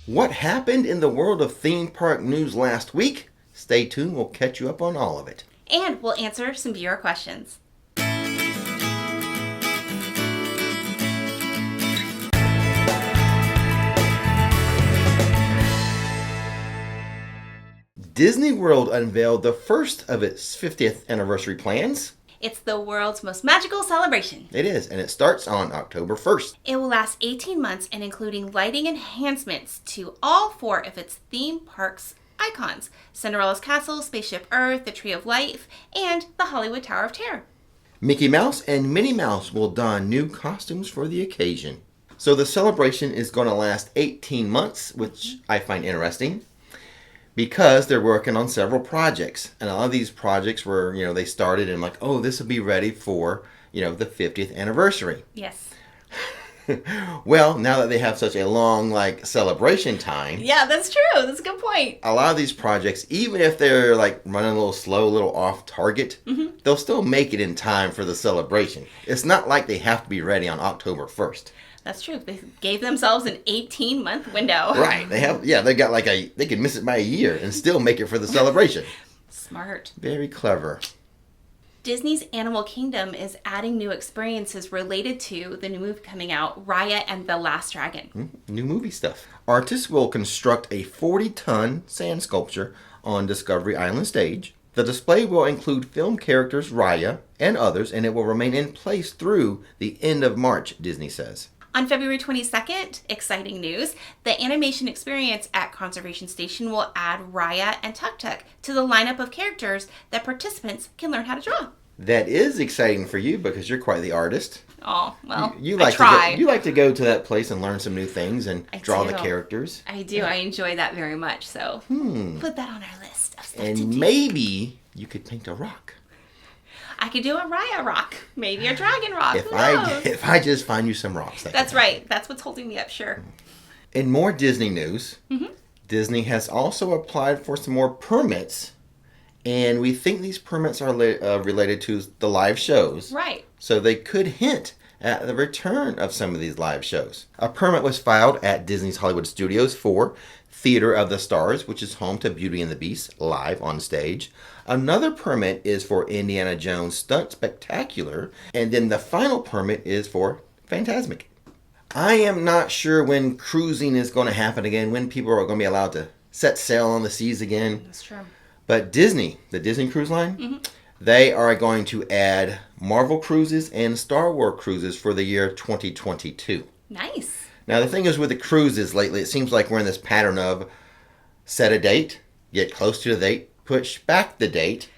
What happened in the world of theme park news last week? Stay tuned, we'll catch you up on all of it. And we'll answer some viewer questions. Disney World unveiled the first of its 50th anniversary plans. It's the world's most magical celebration. It is, and it starts on October 1st. It will last 18 months and including lighting enhancements to all 4 of its theme parks icons: Cinderella's Castle, Spaceship Earth, the Tree of Life, and the Hollywood Tower of Terror. Mickey Mouse and Minnie Mouse will don new costumes for the occasion. So the celebration is going to last 18 months, which I find interesting, because they're working on several projects. And a lot of these projects were, they started and like, oh, this will be ready for, the 50th anniversary. Yes. Well, now that they have such a long, celebration time. Yeah, that's true. That's a good point. A lot of these projects, even if they're, running a little slow, a little off target, they'll still make it in time for the celebration. It's not like they have to be ready on October 1st. That's true. They gave themselves an 18-month window. Right. They got they could miss it by a year and still make it for the celebration. Smart. Very clever. Disney's Animal Kingdom is adding new experiences related to the new movie coming out, Raya and the Last Dragon. New movie stuff. Artists will construct a 40-ton sand sculpture on Discovery Island stage. The display will include film characters Raya and others, and it will remain in place through the end of March, Disney says. On February 22nd, exciting news, the animation experience at Conservation Station will add Raya and Tuk Tuk to the lineup of characters that participants can learn how to draw. That is exciting for you because you're quite the artist. Oh, well, you I like try. You like to go to that place and learn some new things and draw the characters. I do. Yeah. I enjoy that very much, so put that on our list of stuff to do. And maybe you could paint a rock. I could do a Raya rock. Maybe a dragon rock. If I just find you some rocks. That's right. That's what's holding me up, sure. In more Disney news, Disney has also applied for some more permits, and we think these permits are related to the live shows. Right. So they could hint at the return of some of these live shows. A permit was filed at Disney's Hollywood Studios for Theater of the Stars, which is home to Beauty and the Beast, live on stage. Another permit is for Indiana Jones Stunt Spectacular. And then the final permit is for Fantasmic. I am not sure when cruising is going to happen again, when people are going to be allowed to set sail on the seas again. That's true. But Disney, the Disney Cruise Line, they are going to add Marvel cruises and Star Wars cruises for the year 2022. Nice. Now, the thing is with the cruises lately, it seems like we're in this pattern of set a date, get close to the date, push back the date,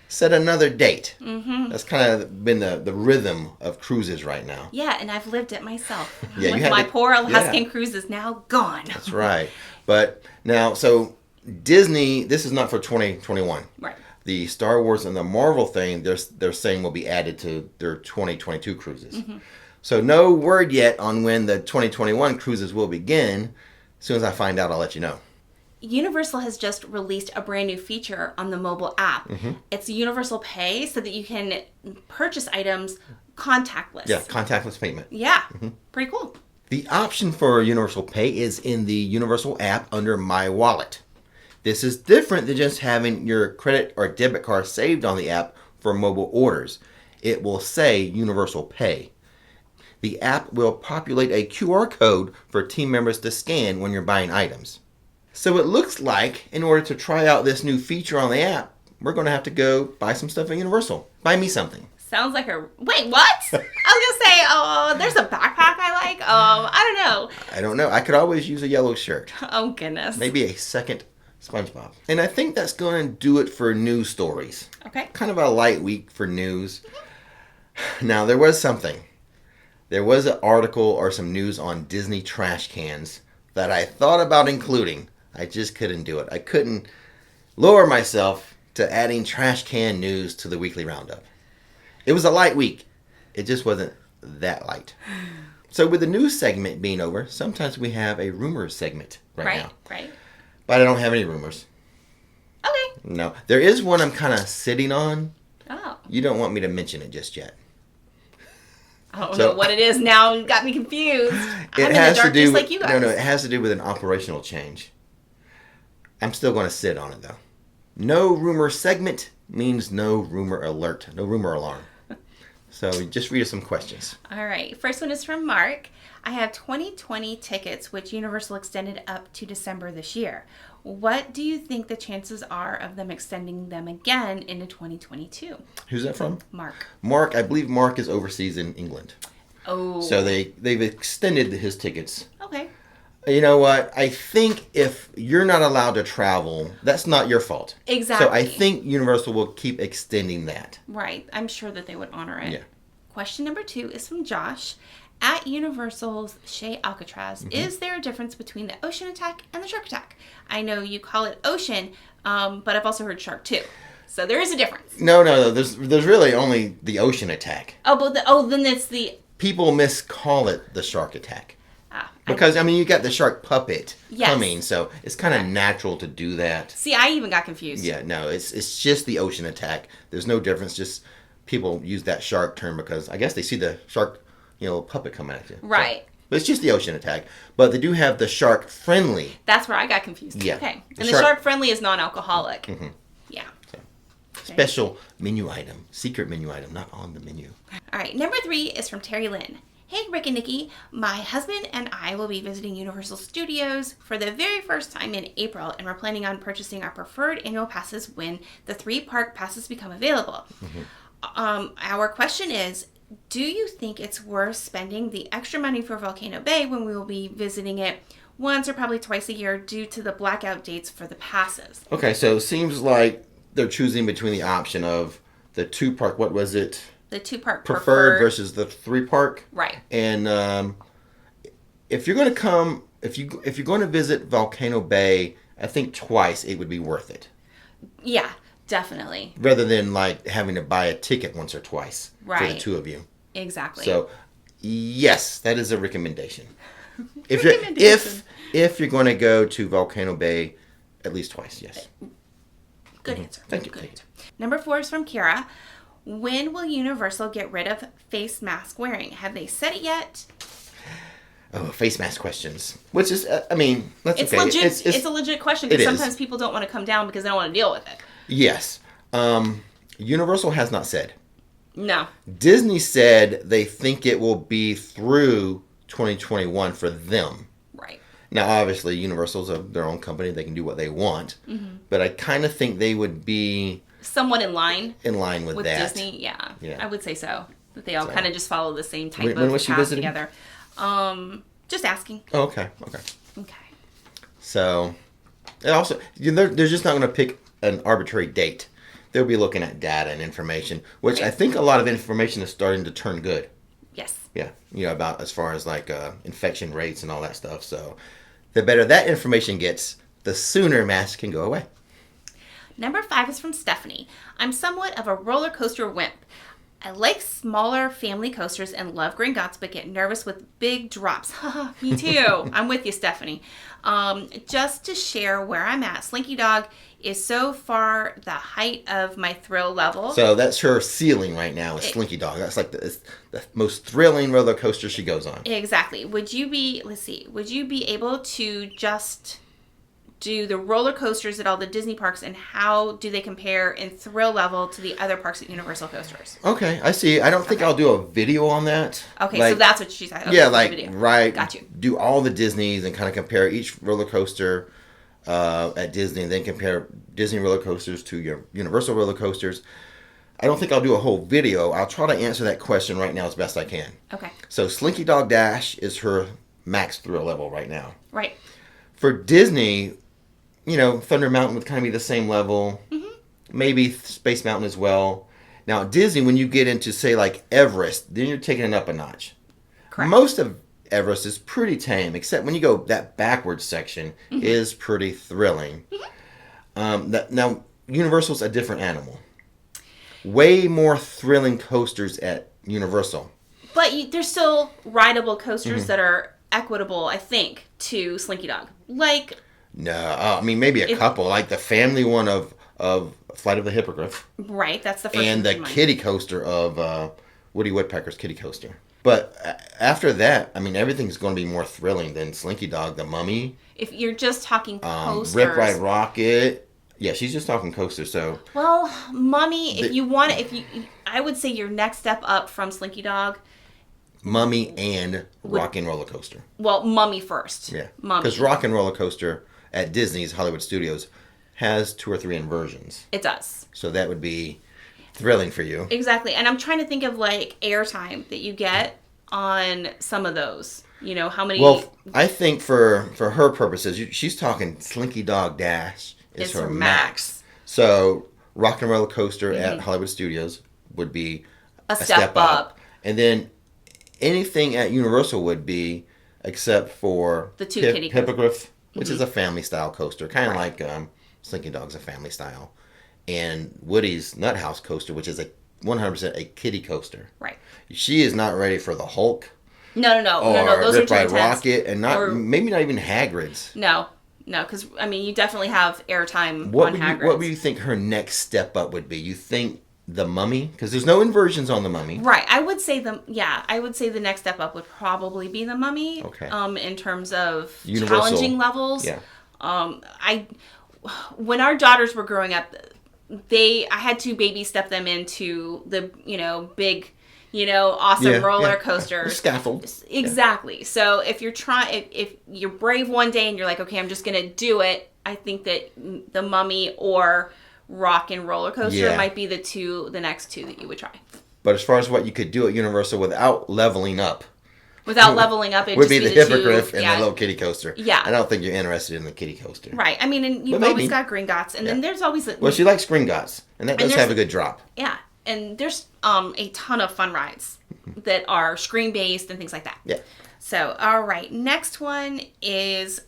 set another date. That's kind of been the rhythm of cruises right now. Yeah, and I've lived it myself. Yeah, my poor Alaskan cruise is now gone. That's right. But now, so Disney, this is not for 2021. Right. The Star Wars and the Marvel thing, they're saying will be added to their 2022 cruises. So no word yet on when the 2021 cruises will begin. As soon as I find out, I'll let you know. Universal has just released a brand new feature on the mobile app. It's Universal Pay, so that you can purchase items contactless. Yeah, contactless payment. Yeah, pretty cool. The option for Universal Pay is in the Universal app under My Wallet. This is different than just having your credit or debit card saved on the app for mobile orders. It will say Universal Pay. The app will populate a QR code for team members to scan when you're buying items. So it looks like, in order to try out this new feature on the app, we're going to have to go buy some stuff at Universal. Buy me something. Sounds like a... Wait, what? I was going to say, oh, there's a backpack I like. I don't know. I could always use a yellow shirt. Oh, goodness. Maybe a second SpongeBob. And I think that's going to do it for news stories. Okay. Kind of a light week for news. Now, there was something. There was an article or some news on Disney trash cans that I thought about including. I just couldn't do it. I couldn't lower myself to adding trash can news to the weekly roundup. It was a light week. It just wasn't that light. So with the news segment being over, sometimes we have a rumors segment right now. Right. But I don't have any rumors. Okay. No. There is one I'm kind of sitting on. Oh. You don't want me to mention it just yet. I don't know what it is now. You got me confused. I'm It in has the dark to do just with, like you guys. No, it has to do with an operational change. I'm still going to sit on it, though. No rumor segment means no rumor alert, no rumor alarm. So just read us some questions. All right. First one is from Mark. I have 2020 tickets, which Universal extended up to December this year. What do you think the chances are of them extending them again into 2022? Who's that from? Mark. Mark, I believe Mark is overseas in England. Oh. So they've extended his tickets. Okay. You know what? I think if you're not allowed to travel, that's not your fault. Exactly. So I think Universal will keep extending that. Right. I'm sure that they would honor it. Yeah. Question number 2 is from Josh. At Universal's Chez Alcatraz, is there a difference between the ocean attack and the shark attack? I know you call it ocean, but I've also heard shark too. So there is a difference. No. There's really only the ocean attack. Then it's the... People miscall it the shark attack. Because, you got the shark puppet coming, so it's kind of natural to do that. See, I even got confused. Yeah, no, it's just the ocean attack. There's no difference. Just people use that shark term because I guess they see the shark, puppet coming at you. Right. So, but it's just the ocean attack. But they do have the shark friendly. That's where I got confused. Yeah. Okay. And the shark friendly is non-alcoholic. Mm-hmm. Yeah. So, special menu item, secret menu item, not on the menu. All right. Number 3 is from Terry Lynn. Hey, Rick and Nikki, my husband and I will be visiting Universal Studios for the very first time in April, and we're planning on purchasing our preferred annual passes when the 3 park passes become available. Mm-hmm. Our question is, do you think it's worth spending the extra money for Volcano Bay when we will be visiting it once or probably twice a year due to the blackout dates for the passes? Okay, so it seems like they're choosing between the option of the 2 park, what was it? The 2 park preferred versus the 3 park. Right. And if you're going to come, if you're going to visit Volcano Bay, I think twice it would be worth it. Yeah, definitely. Rather than having to buy a ticket once or twice for the 2 of you. Exactly. So, yes, that is a recommendation. If you're going to go to Volcano Bay, at least twice, yes. Good answer. Thank you. Good answer. Number 4 is from Kira. When will Universal get rid of face mask wearing? Have they said it yet? Oh, face mask questions. Which is, that's okay. Legit, it's a legit question because sometimes is. People don't want to come down because they don't want to deal with it. Yes. Universal has not said. No. Disney said they think it will be through 2021 for them. Right. Now, obviously, Universal's their own company. They can do what they want. Mm-hmm. But I kind of think they would be... somewhat in line. With that. Disney, yeah. I would say so. That they all kind of just follow the same type when of was she path visiting? together. Just asking. Oh, okay. Okay. So, and also, they're just not going to pick an arbitrary date. They'll be looking at data and information, which I think a lot of information is starting to turn good. Yes. Yeah, about as far as infection rates and all that stuff. So, the better that information gets, the sooner masks can go away. Number 5 is from Stephanie. I'm somewhat of a roller coaster wimp. I like smaller family coasters and love Gringotts, but get nervous with big drops. Haha, me too. I'm with you, Stephanie. Just to share where I'm at, Slinky Dog is so far the height of my thrill level. So that's her ceiling right now is Slinky Dog. That's the most thrilling roller coaster she goes on. Exactly. Would you be able to just do the roller coasters at all the Disney parks, and how do they compare in thrill level to the other parks at Universal Coasters? Okay, I see. I don't think I'll do a video on that. Okay, so that's what she said. Okay, yeah, right. Got you. Do all the Disneys and kind of compare each roller coaster at Disney, and then compare Disney roller coasters to your Universal roller coasters. I don't think I'll do a whole video. I'll try to answer that question right now as best I can. Okay. So Slinky Dog Dash is her max thrill level right now. Right. For Disney, Thunder Mountain would kind of be the same level. Mm-hmm. Maybe Space Mountain as well. Now, Disney, when you get into, say, Everest, then you're taking it up a notch. Correct. Most of Everest is pretty tame, except when you go that backwards section is pretty thrilling. Mm-hmm. Now, Universal's a different animal. Way more thrilling coasters at Universal. But there's still rideable coasters that are equitable, I think, to Slinky Dog. No, maybe a couple, like the family one of Flight of the Hippogriff. Right, that's the first and the one. kiddie coaster of Woody Woodpecker's Kiddie Coaster. But after that, I mean, everything's going to be more thrilling than Slinky Dog, the Mummy, If you're just talking coasters. Rip Ride Rocket. Yeah, she's just talking coasters. So Well, Mummy, if you want to, I would say your next step up from Slinky Dog. Mummy and Rock and Roller Coaster. Well, Mummy first. Yeah, Mummy. because Rock and Roller Coaster at Disney's Hollywood Studios has 2 or 3 inversions. It does. So that would be thrilling for you. Exactly. And I'm trying to think of like airtime that you get on some of those. You know, how many... Well, I think for her purposes, she's talking Slinky Dog Dash is her max. So Rock and Roller Coaster at Hollywood Studios would be a step up. And then anything at Universal would be, except for the 2 kitty Hippogriff, which is a family style coaster, kind of like Slinky Dog's a family style, and Woody's Nut House coaster, which is 100% a kiddie coaster. Right. She is not ready for the Hulk. No. Those Rip are Ride too intense. Rocket, and maybe not even Hagrid's. No, because I mean, you definitely have airtime on Hagrid's. What would you think her next step up would be? You think the Mummy? Because there's no inversions on the Mummy. Right. I would say the next step up would probably be the Mummy. Okay. In terms of Universal. challenging levels. Yeah. When our daughters were growing up, I had to baby step them into the big, awesome roller coasters. Scaffold. Exactly. Yeah. So if you're brave one day and you're like, okay, I'm just gonna do it, I think that the Mummy or Rock and Roller Coaster might be the next 2 that you would try. But as far as what you could do at Universal without leveling up. Without leveling up, it would just be the Hippogriff and the little kitty coaster. Yeah. I don't think you're interested in the kitty coaster. Right. I mean, and you've always got Gringotts, and then there's always... Well, she likes Gringotts, and that does have a good drop. Yeah. And there's a ton of fun rides that are screen-based and things like that. Yeah. So, all right. Next one is...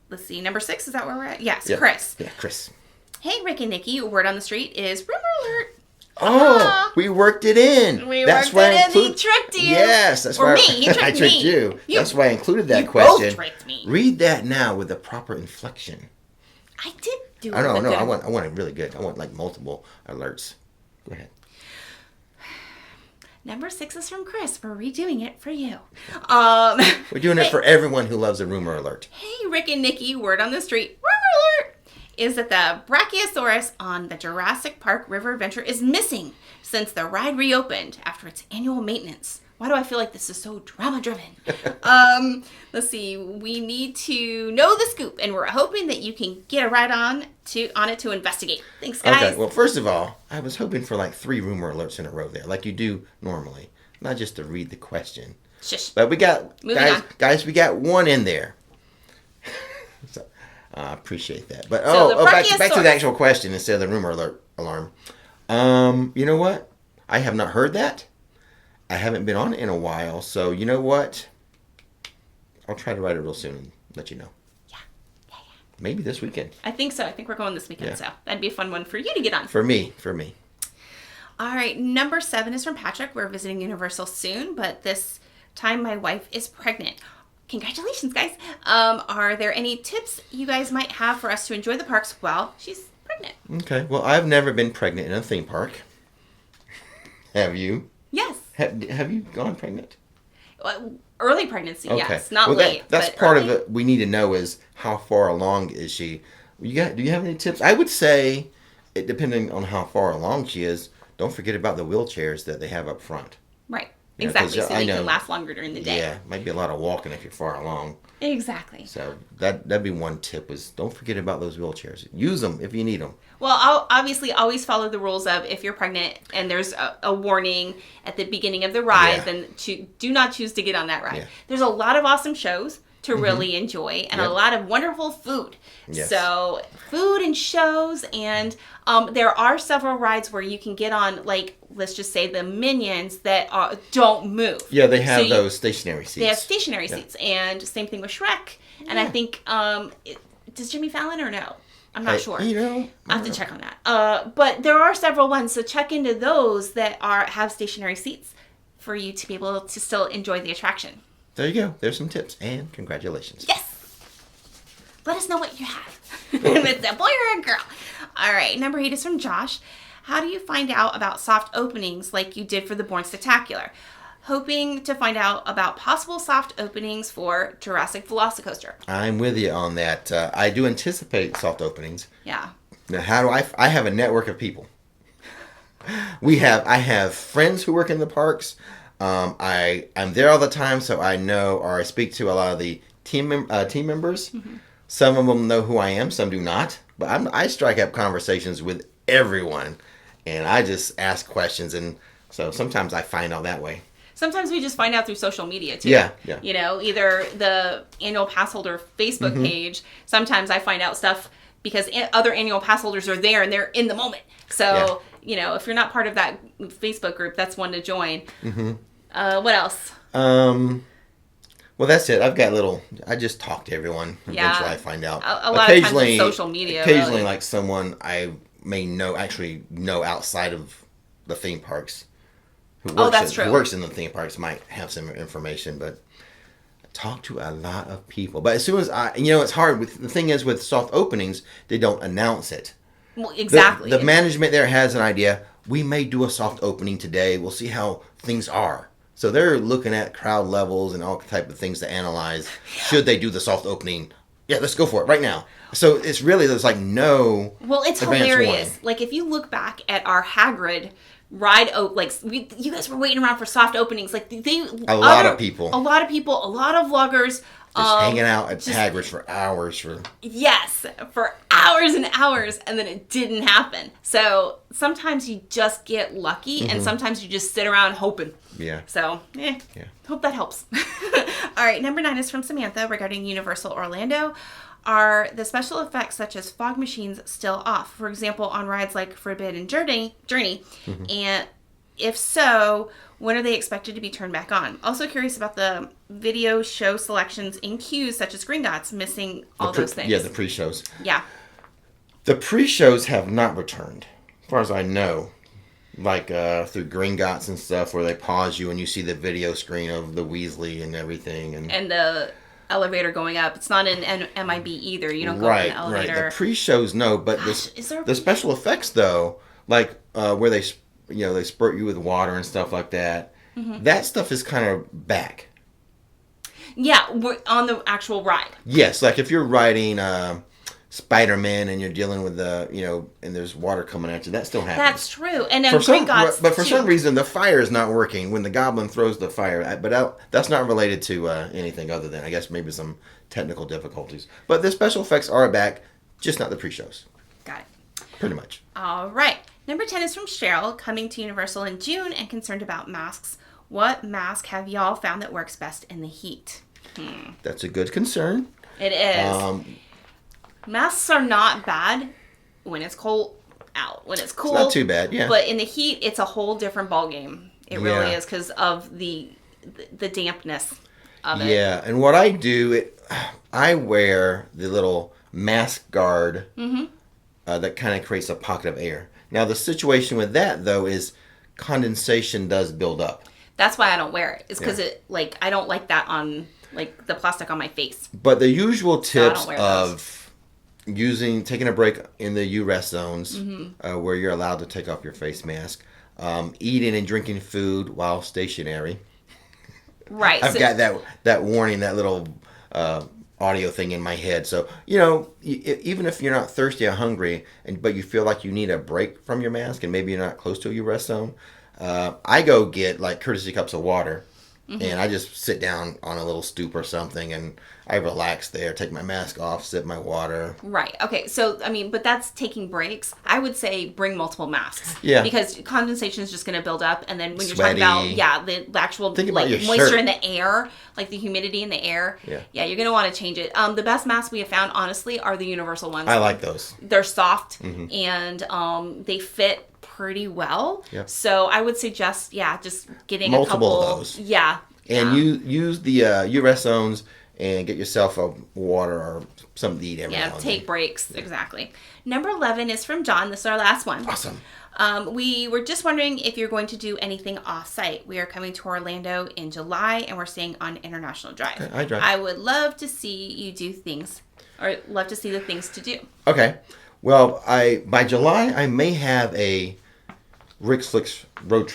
Let's see. Number 6, is that where we're at? Yes, yeah. Chris. Yeah, Chris. Hey, Rick and Nikki. Word on the street is rumor alert. Oh, we worked it in. We tricked you. Yes, that's why. Or me, he tricked I tricked you. That's why I included that you question. Both tricked me. Read that now with the proper inflection. I did do it. I know. I want it really good. I want like multiple alerts. Go ahead. Number 6 is from Chris. We're redoing it for you. We're doing it for everyone who loves a rumor alert. Hey, Rick and Nikki. Word on the street. Rumor alert. Is that the Brachiosaurus on the Jurassic Park River Adventure is missing since the ride reopened after its annual maintenance. Why do I feel like this is so drama-driven? Let's see. We need to know the scoop, and we're hoping that you can get a ride on it to investigate. Thanks, guys. Okay. Well, first of all, I was hoping for like 3 rumor alerts in a row there, like you do normally, not just to read the question. Shush. But we got guys. We got 1 in there. So, I appreciate that. But back to the actual question instead of the rumor alarm. You know what? I have not heard that. I haven't been on it in a while, so you know what? I'll try to write it real soon and let you know. Yeah. Maybe this weekend. I think so. I think we're going this weekend, so that'd be a fun one for you to get on. For me. All right, number 7 is from Patrick. We're visiting Universal soon, but this time my wife is pregnant. Congratulations, guys. Are there any tips you guys might have for us to enjoy the parks while she's pregnant? Okay. Well, I've never been pregnant in a theme park. Have you? Yes. Have you gone pregnant? Early pregnancy, okay. Yes. Not late. That's part of it we need to know is how far along is she. Do you have any tips? I would say, depending on how far along she is, don't forget about the wheelchairs that they have up front. Right. Exactly. So they can last longer during the day. Yeah. Might be a lot of walking if you're far along. Exactly. So that'd be one tip is don't forget about those wheelchairs. Use them if you need them. Well, I'll obviously always follow the rules of if you're pregnant and there's a warning at the beginning of the ride, then do not choose to get on that ride. Yeah. There's a lot of awesome shows to really enjoy and a lot of wonderful food. Yes. So food and shows, and there are several rides where you can get on, like, let's just say the Minions that don't move. Yeah, they have those stationary seats. They have stationary seats, and same thing with Shrek. And I think, does Jimmy Fallon or no? I'm not sure. I have to check on that. But there are several ones, so check into those that have stationary seats for you to be able to still enjoy the attraction. There you go. There's some tips, and congratulations. Yes! Let us know what you have. If it's a boy or a girl. All right, number 8 is from Josh. How do you find out about soft openings like you did for the Born Spectacular? hoping to find out about possible soft openings for Jurassic Velocicoaster. I'm with you on that. I do anticipate soft openings. Yeah. Now, how do I have a network of people. I have friends who work in the parks. I'm there all the time, so I know or I speak to a lot of the team members. Mm-hmm. Some of them know who I am, some do not. But I strike up conversations with everyone, and I just ask questions, and so sometimes I find out that way. Sometimes we just find out through social media, too. Yeah. You know, either the annual pass holder Facebook page. Sometimes I find out stuff because other annual pass holders are there, and they're in the moment. So, you know, if you're not part of that Facebook group, that's one to join. Mm-hmm. What else? Well, that's it. I just talk to everyone. Eventually I find out. A lot of times it's social media. Occasionally, like someone I may know outside of the theme parks. Who works in the theme parks might have some information, but I talk to a lot of people. But as soon as it's hard. The thing is, with soft openings, they don't announce it. Well, exactly. The management there has an idea. We may do a soft opening today. We'll see how things are. So they're looking at crowd levels and all type of things to analyze. Should they do the soft opening? Yeah, let's go for it right now. So it's really, there's like no Well, it's hilarious. Warning. Like if you look back at our Hagrid ride, you guys were waiting around for soft openings. Like a lot of people, a lot of vloggers. Just hanging out at Hagrid's for hours. Yes, for hours and hours, and then it didn't happen. So sometimes you just get lucky, and sometimes you just sit around hoping. Yeah. So, hope that helps. All right, number 9 is from Samantha regarding Universal Orlando. Are the special effects such as fog machines still off? For example, on rides like Forbidden Journey, and if so, when are they expected to be turned back on? Also curious about the video show selections in queues such as Green Dots, missing all those things. Yeah, the pre-shows. Yeah. The pre-shows have not returned, as far as I know. Like through Green Dots and stuff, where they pause you and you see the video screen of the Weasley and everything. And the elevator going up. It's not an MIB either. You don't go up in the elevator. Right. The pre-shows, no. But the special effects, though, like where they spurt you with water and stuff like that, that stuff is kind of back. Yeah, we're on the actual ride. Yes, like if you're riding Spider-Man and you're dealing with and there's water coming at you, that still happens. That's true. And then but for some reason the fire is not working when the goblin throws the fire. But that's not related to anything other than I guess maybe some technical difficulties. But the special effects are back, just not the pre-shows. Got it. Pretty much. All right. Number 10 is from Cheryl, coming to Universal in June and concerned about masks. What mask have y'all found that works best in the heat? That's a good concern. It is. Masks are not bad when it's cold out. When it's cool, it's not too bad, yeah. But in the heat, it's a whole different ballgame. It really is because of the dampness of it. Yeah, and what I do, I wear the little mask guard that kind of creates a pocket of air. Now, the situation with that, though, is condensation does build up. That's why I don't wear it. It's because I don't like that on the plastic on my face. But the usual tips of taking a break in the U-rest zones where you're allowed to take off your face mask, eating and drinking food while stationary. Right. I've got that warning, that little audio thing in my head. So, even if you're not thirsty or hungry, but you feel like you need a break from your mask and maybe you're not close to a U-rest zone, I go get courtesy cups of water. And I just sit down on a little stoop or something and I relax there, take my mask off, sip my water. Right. Okay. So, but that's taking breaks. I would say bring multiple masks. Yeah. Because condensation is just going to build up. And then when Sweaty. you're talking about, the actual moisture in the air, like the humidity in the air. Yeah, you're going to want to change it. The best masks we have found, honestly, are the universal ones. I like those. They're soft and they fit pretty well. Yep. So I would suggest, just getting multiple of those. Yeah. And you use the U-rest zones and get yourself a water or something to eat every now and then. Take breaks. Yeah. Exactly. Number 11 is from John. This is our last one. Awesome. We were just wondering if you're going to do anything off-site. We are coming to Orlando in July, and we're staying on International Drive. Okay, I drive. I would love to see you do things, or love to see the things to do. Okay. Well, by July, I may have a Rix road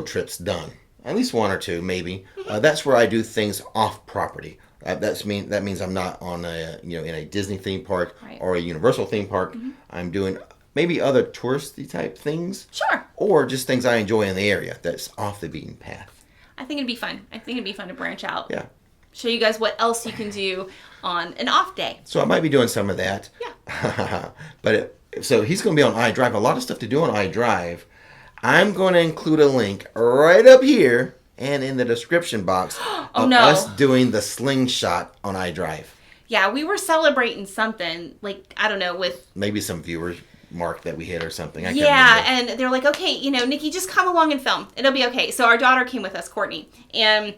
trips done. At least one or two, maybe. That's where I do things off property. That means I'm not on a in a Disney theme park Right. or a Universal theme park. I'm doing maybe other touristy type things. Sure. Or just things I enjoy in the area that's off the beaten path. I think it'd be fun. I think it'd be fun to branch out. Yeah. Show you guys what else you can do on an off day. So I might be doing some of that. Yeah. So he's going to be on iDrive. A lot of stuff to do on iDrive. I'm going to include a link right up here and in the description box of us doing the slingshot on iDrive. Yeah, we were celebrating something, like, I don't know, with... Maybe some viewers mark that we hit or something. I can't remember. And they're like, okay, Nikki, just come along and film. It'll be okay. So our daughter came with us, Courtney, and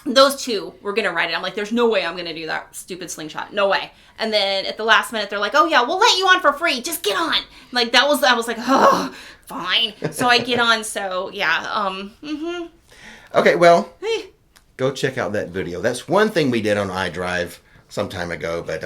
those two were going to ride it. I'm like, there's no way I'm going to do that stupid slingshot. No way. And then at the last minute, they're like, oh, yeah, we'll let you on for free. Just get on. Like, I was like, oh, fine. So I get on. So, yeah. Okay, well, go check out that video. That's one thing we did on iDrive some time ago. But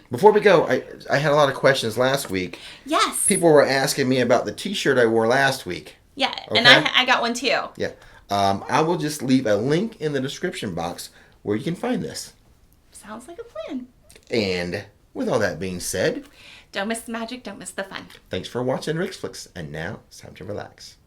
before we go, I had a lot of questions last week. Yes. People were asking me about the T-shirt I wore last week. Yeah, Okay? and I got one too. Yeah. I will just leave a link in the description box where you can find this. Sounds like a plan. And with all that being said, Don't miss the magic, don't miss the fun. thanks for watching Rix Flix, and now it's time to relax.